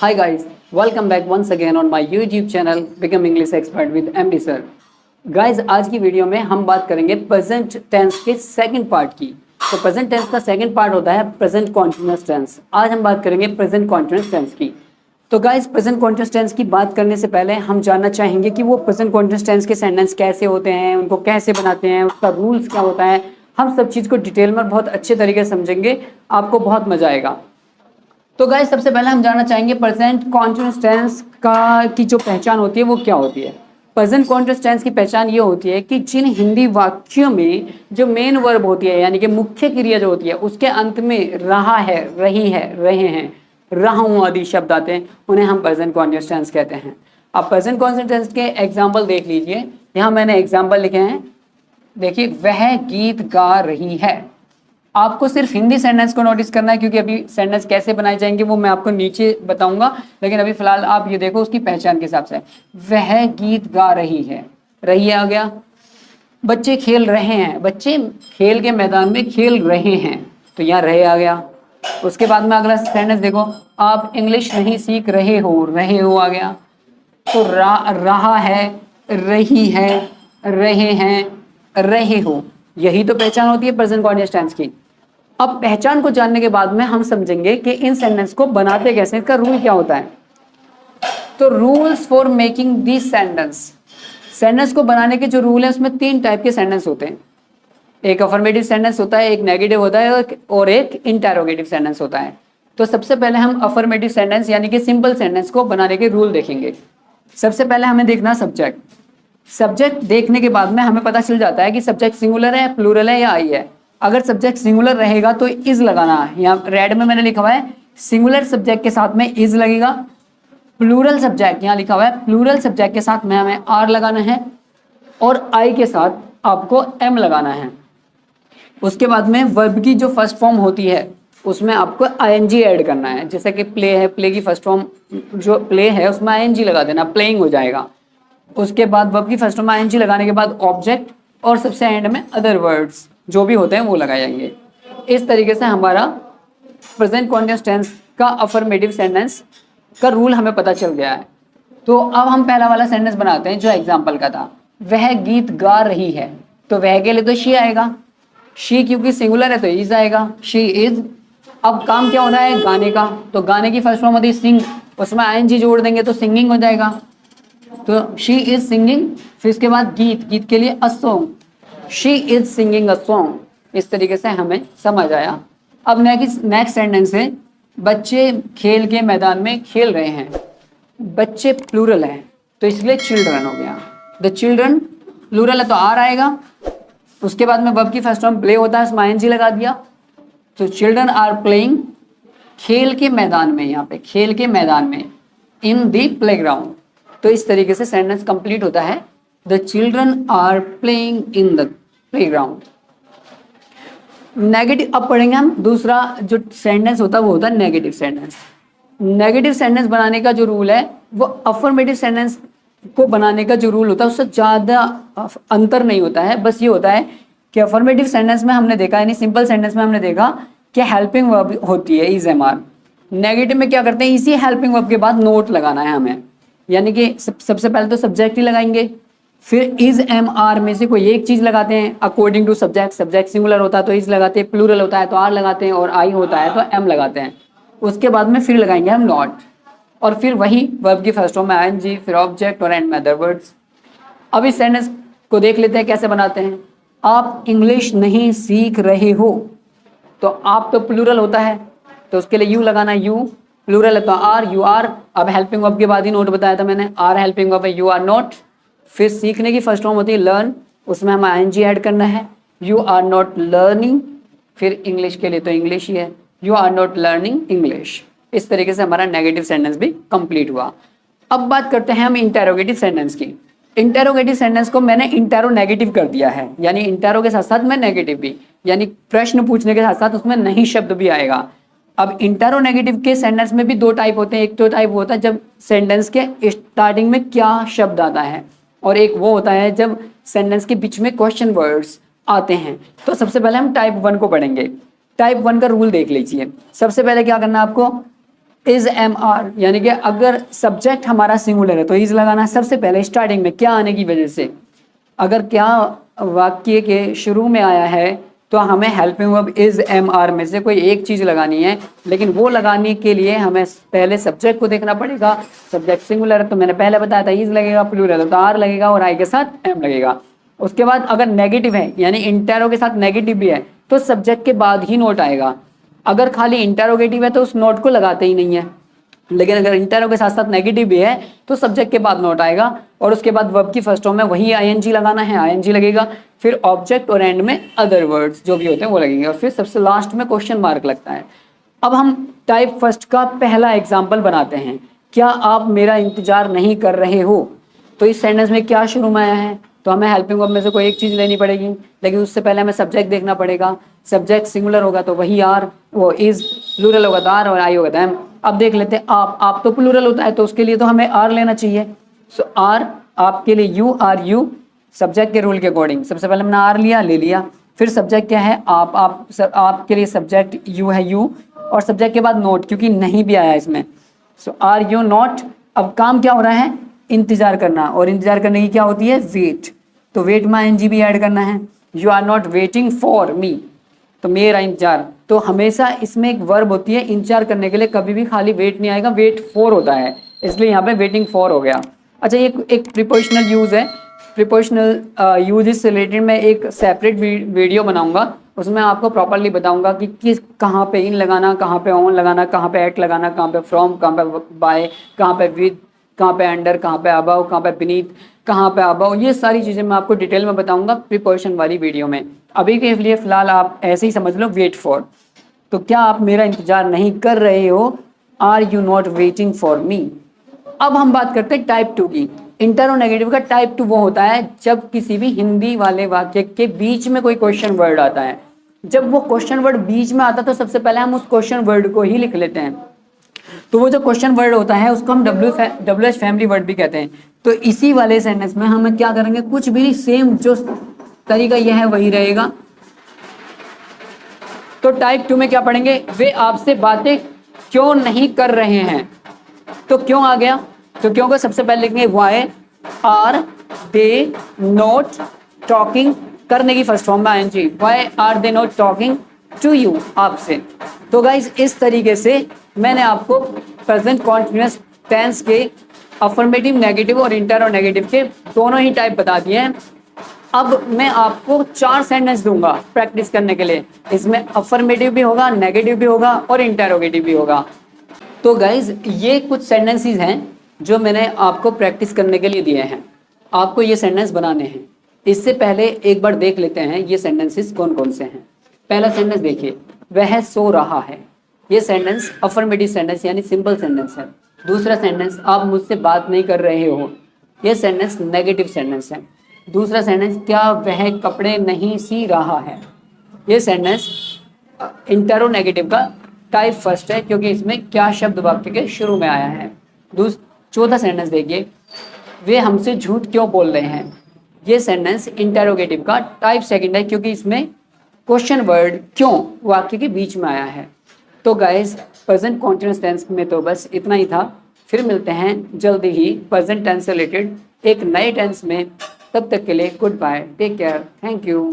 Hi guys, welcome back once again on my YouTube channel Become English Expert with MD Sir. Guys, आज की video में हम बात करेंगे प्रेजेंट टेंस के सेकंड पार्ट की। तो प्रेजेंट टेंस का सेकंड पार्ट होता है प्रेजेंट कॉन्टिन्यूअस टेंस। आज हम बात करेंगे प्रेजेंट कॉन्टिन्यूअस टेंस की। तो गाइस, प्रेजेंट कॉन्टिन्यूअस टेंस की बात करने से पहले हम जानना चाहेंगे कि वो प्रेजेंट कॉन्टिन्यूअस टेंस के सेंटेंस कैसे होते हैं, उनको कैसे बनाते हैं, उसका रूल्स क्या होता है। हम सब चीज़ को डिटेल में बहुत अच्छे तरीके से समझेंगे, आपको बहुत मजा आएगा। तो गाइस, सबसे पहले हम जानना चाहेंगे प्रेजेंट कॉन्टिन्यूअस टेंस का की जो पहचान होती है वो क्या होती है। प्रेजेंट कॉन्टिन्यूअस टेंस की पहचान ये होती है कि जिन हिंदी वाक्यों में जो मेन वर्ब होती है, यानी कि मुख्य क्रिया जो होती है, उसके अंत में रहा है, रही है, रहे हैं, रहा हूं आदि शब्द आते हैं, उन्हें हम प्रेजेंट कॉन्टिन्यूअस टेंस कहते हैं। अब प्रेजेंट कॉन्टिन्यूअस टेंस के एग्जाम्पल देख लीजिए। यहाँ मैंने एग्जाम्पल लिखे हैं, देखिए, वह गीत गा रही है। आपको सिर्फ हिंदी सेंटेंस को नोटिस करना है, क्योंकि अभी सेंटेंस कैसे बनाए जाएंगे वो मैं आपको नीचे बताऊंगा, लेकिन अभी फिलहाल आप ये देखो उसकी पहचान के हिसाब से। वह गीत गा रही है, रही आ गया। बच्चे खेल रहे हैं, बच्चे खेल के मैदान में खेल रहे हैं, तो यहाँ रहे आ गया। उसके बाद में अगला सेंटेंस देखो, आप इंग्लिश नहीं सीख रहे हो आ गया। तो रहा है, रही है, रहे हैं, रहे हो, यही तो पहचान होती है प्रेजेंट कॉन्टिन्यूअस टेंस की। अब पहचान को जानने के बाद में हम समझेंगे कि इन सेंटेंस को बनाते कैसे, इसका रूल क्या होता है। तो rules for making this sentence को बनाने के जो रूल है, उसमें तीन टाइप के सेंटेंस होते हैं। एक अफर्मेटिव सेंटेंस होता है, एक नेगेटिव होता है और एक इंटरोगेटिव सेंटेंस होता है। तो सबसे पहले हम अफर्मेटिव सेंटेंस यानी कि सिंपल सेंटेंस को बनाने के रूल देखेंगे। सबसे पहले हमें देखना सब्जेक्ट देखने के बाद में हमें पता चल जाता है कि सब्जेक्ट सिंगुलर है, प्लूरल है या आई है। अगर सब्जेक्ट सिंगुलर रहेगा तो इज लगाना है। यहाँ रेड में मैंने लिखा हुआ है सिंगुलर सब्जेक्ट के साथ में इज लगेगा। प्लूरल सब्जेक्ट यहाँ लिखा हुआ है, प्लूरल सब्जेक्ट के साथ में हमें आर लगाना है और आई के साथ आपको एम लगाना है। उसके बाद में वर्ब की जो फर्स्ट फॉर्म होती है उसमें आपको आईएनजी ऐड करना है। जैसे कि प्ले है, प्ले की फर्स्ट फॉर्म जो प्ले है उसमें आईएनजी लगा देना, प्लेइंग हो जाएगा। उसके बाद वर्ब की फर्स्ट फॉर्म आईएनजी लगाने के बाद ऑब्जेक्ट और सबसे एंड में अदर वर्ड्स जो भी होते हैं वो लगाए जाएंगे। इस तरीके से हमारा प्रेजेंट कॉन्टिन्यूअस टेंस का अफर्मेटिव सेंटेंस का रूल हमें पता चल गया है। तो अब हम पहला वाला सेंटेंस बनाते हैं जो एग्जाम्पल का था, वह गीत गा रही है। तो वह के लिए तो शी आएगा, शी क्योंकि सिंगुलर है तो इज आएगा, शी इज। अब काम क्या होना है, गाने का। तो गाने की फर्स्ट फॉर्म होती है सिंग, उसमें आईएनजी जोड़ देंगे तो सिंगिंग हो जाएगा। तो शी इज सिंगिंग। फिर इसके बाद गीत के लिए a song, she is singing a song. इस तरीके से हमें समझ आया। अब नेक्स्ट सेंटेंस है, बच्चे खेल के मैदान में खेल रहे हैं। बच्चे प्लूरल है तो इसलिए चिल्ड्रन हो गया। द चिल्ड्रन प्लूरल है तो आर आएगा। उसके बाद में वर्ब की फर्स्ट फॉर्म प्ले होता है, उसमें आईएनजी लगा दिया। तो चिल्ड्रन आर प्लेइंग, खेल के मैदान में, यहाँ पे खेल के मैदान में, इन द प्लेग्राउंड। तो इस तरीके से सेंटेंस कंप्लीट होता है, the children are playing in the playground. Negative अब पढ़ेंगे हम। दूसरा जो सेंटेंस होता है वो होता है नेगेटिव सेंटेंस। नेगेटिव सेंटेंस बनाने का जो रूल है वो अफर्मेटिव सेंटेंस को बनाने का जो रूल होता है उससे ज़्यादा अंतर नहीं होता है। बस ये होता है कि अफर्मेटिव सेंटेंस में हमने देखा, यानी सिंपल सेंटेंस में हमने देखा कि हेल्पिंग वर्ब होती है इज एम आर। नेगेटिव में क्या करते हैं, इसी हेल्पिंग वर्ब के बाद नोट लगाना है हमें, यानी कि सबसे पहले तो सब्जेक्ट ही लगाएंगे, फिर इज एम आर में से कोई एक चीज लगाते हैं according to subject. Subject singular होता है तो इज लगाते हैं, प्लूरल होता है तो आर लगाते हैं, और आई होता है तो एम लगाते हैं। उसके बाद में फिर लगाएंगे हम नॉट, और फिर वही वर्ब की फर्स्ट फॉर्म में आईएनजी, फिर ऑब्जेक्ट और एंड में अदर वर्ड्स। अब इस सेंटेंस को देख लेते हैं कैसे बनाते हैं। आप इंग्लिश नहीं सीख रहे हो, तो आप तो प्लूरल होता है तो उसके लिए यू लगाना, यू प्लूरल है तो आर, यू आर। अब हेल्पिंग वर्ब के बाद ही नोट बताया था मैंने, आर हेल्पिंग वर्ब है, यू आर नॉट। फिर सीखने की फर्स्ट फॉर्म होती है लर्न, उसमें हमें आईएनजी ऐड करना है, यू आर नॉट लर्निंग। फिर इंग्लिश के लिए तो इंग्लिश ही है, you are not learning English. इस तरीके से हमारा नेगेटिव सेंटेंस भी कंप्लीट हुआ। अब बात करते हैं हम इंटेरोगेटिव सेंटेंस की। इंटेरोगेटिव सेंटेंस को मैंने इंटेरो नेगेटिव कर दिया है, यानी इंटेरो के साथ साथ में नेगेटिव भी, यानी प्रश्न पूछने के साथ साथ उसमें नहीं शब्द भी आएगा। अब इंटेरो नेगेटिव के सेंटेंस में भी दो टाइप होते हैं। एक तो टाइप होता है जब सेंटेंस के स्टार्टिंग में क्या शब्द आता है, और एक वो होता है जब सेंटेंस के बीच में क्वेश्चन वर्ड्स आते हैं। तो सबसे पहले हम टाइप 1 को पढ़ेंगे। टाइप 1 का रूल देख लीजिए। सबसे पहले क्या करना है आपको, इज एम आर, यानी कि अगर सब्जेक्ट हमारा सिंगुलर है तो इज लगाना है सबसे पहले स्टार्टिंग में, क्या आने की वजह से। अगर क्या वाक्य के शुरू में आया है तो हमें helping verb is am are में से कोई एक चीज लगानी है, लेकिन वो लगाने के लिए हमें पहले सब्जेक्ट को देखना पड़ेगा। सब्जेक्ट सिंगुलर है तो मैंने पहले बताया था इज लगेगा, प्लूरल है तो आर लगेगा और आई के साथ एम लगेगा। उसके बाद अगर नेगेटिव है यानी इंटेरो के साथ नेगेटिव भी है तो सब्जेक्ट के बाद ही नोट आएगा। अगर खाली इंटेरोगेटिव है तो उस नोट को लगाते ही नहीं है, लेकिन अगर इंटेरो के साथ साथ नेगेटिव भी है तो सब्जेक्ट के बाद नोट आएगा और उसके बाद वर्ब की फर्स्ट फॉर्म में वही आईएनजी लगाना है, आईएनजी लगेगा, फिर ऑब्जेक्ट और एंड में अदर वर्ड्स जो भी होते हैं वो लगेंगे और फिर सबसे लास्ट में क्वेश्चन मार्क लगता है। अब हम टाइप फर्स्ट का पहला एग्जाम्पल बनाते हैं, क्या आप मेरा इंतजार नहीं कर रहे हो। तो इस सेंटेंस में क्या शुरू में आया है, तो हमें हेल्पिंग वर्ब में से कोई एक चीज लेनी पड़ेगी, लेकिन उससे पहले हमें सब्जेक्ट देखना पड़ेगा। सब्जेक्ट सिंगुलर होगा तो वही आर, वो इज, प्लूरल होगा तो आर और आई होगा तो एम। अब देख लेते हैं आप तो प्लूरल होता है तो उसके लिए तो हमें आर लेना चाहिए। सो आर आपके लिए यू, आर यू, सब्जेक्ट के रूल के अकॉर्डिंग सबसे पहले हमने आर लिया, ले लिया। फिर सब्जेक्ट क्या है आपके लिए सब्जेक्ट यू है, यू, और सब्जेक्ट के बाद नोट क्योंकि नहीं भी आया इसमें। सो आर यू नॉट। अब काम क्या हो रहा है, इंतजार करना, और इंतजार करने की क्या होती है, वेट। तो वेट में आईएनजी भी ऐड करना है। You are not waiting for me, तो मेरा इंतजार। तो हमेशा इसमें एक वर्ब होती है इंतजार करने के लिए, कभी भी खाली वेट नहीं आएगा, वेट फॉर होता है, इसलिए यहाँ पे वेटिंग फॉर हो गया। अच्छा ये एक प्रीपोजिशनल यूज है, प्रीपोजिशनल यूज से रिलेटेड मैं एक सेपरेट वीडियो बनाऊंगा, उसमें आपको प्रॉपरली बताऊंगा कि किस कहाँ पे इन लगाना, कहाँ पे ऑन लगाना, कहाँ पे एट लगाना, कहाँ पे फ्रॉम, कहाँ पे बाय, कहाँ पे विद, कहाँ पे अंडर, कहाँ पे अबव, कहाँ पे बीनीथ, कहाँ पे अबव, ये सारी चीज़ें मैं आपको डिटेल में बताऊंगा प्रीपोजिशन वाली वीडियो में। अभी के लिए फिलहाल आप ऐसे ही समझ लो वेट फॉर। तो क्या आप मेरा इंतजार नहीं कर रहे हो, are you not waiting for me. अब हम बात करते हैं टाइप 2 की। इंटरोनेगेटिव का टाइप 2 वो होता है जब किसी भी हिंदी वाले वाक्य के बीच में कोई क्वेश्चन वर्ड आता है। जब वो क्वेश्चन वर्ड बीच में आता है तो सबसे पहले हम उस क्वेश्चन वर्ड को ही लिख लेते हैं। तो वो जो क्वेश्चन वर्ड होता है उसको हम WH फैमिली वर्ड भी कहते हैं। तो इसी वाले सेंटेंस में हम क्या करेंगे, कुछ भी सेम जो तरीका यह है वही रहेगा। तो टाइप 2 में क्या पढ़ेंगे, वे आपसे बातें क्यों नहीं कर रहे हैं। तो क्यों आ गया, तो क्यों को सबसे पहले लिखेंगे why are they not talking, करने की फर्स्ट फॉर्म में ING, why are they not talking to you, आपसे। तो गाइज इस तरीके से मैंने आपको प्रेजेंट कॉन्टिन्यूअस टेंस के अफर्मेटिव, नेगेटिव और इंटरोनेगेटिव के दोनों ही टाइप बता दिए हैं। अब मैं आपको 4 सेंटेंस दूंगा प्रैक्टिस करने के लिए, इसमें अफर्मेटिव भी होगा, नेगेटिव भी होगा और इंटरोगेटिव भी होगा। तो गाइज ये कुछ सेंटेंसेस हैं जो मैंने आपको प्रैक्टिस करने के लिए दिए हैं, आपको ये सेंटेंस बनाने हैं। इससे पहले एक बार देख लेते हैं ये सेंटेंसेस कौन कौन से हैं। पहला सेंटेंस देखिए, वह सो रहा है, ये सेंटेंस अफर्मेटिव सेंटेंस यानी सिंपल सेंटेंस है। दूसरा सेंटेंस, आप मुझसे बात नहीं कर रहे हो, ये सेंटेंस नेगेटिव सेंटेंस है। दूसरा सेंटेंस, क्या वह कपड़े नहीं सी रहा है, ये सेंटेंस इंटरोनेगेटिव का टाइप फर्स्ट है क्योंकि इसमें क्या शब्द वाक्य के शुरू में आया है। चौथा सेंटेंस देखिए, वे हमसे झूठ क्यों बोल रहे हैं, ये सेंटेंस इंटरोगेटिव का टाइप सेकंड है क्योंकि इसमें क्वेश्चन वर्ड क्यों वाक्य के बीच में आया है। तो गाइस प्रेजेंट कॉन्टिन्यूअस टेंस में तो बस इतना ही था, फिर मिलते हैं जल्दी ही प्रेजेंट टेंस से रिलेटेड एक नए टेंस में। तब तक के लिए goodbye, take care, thank you.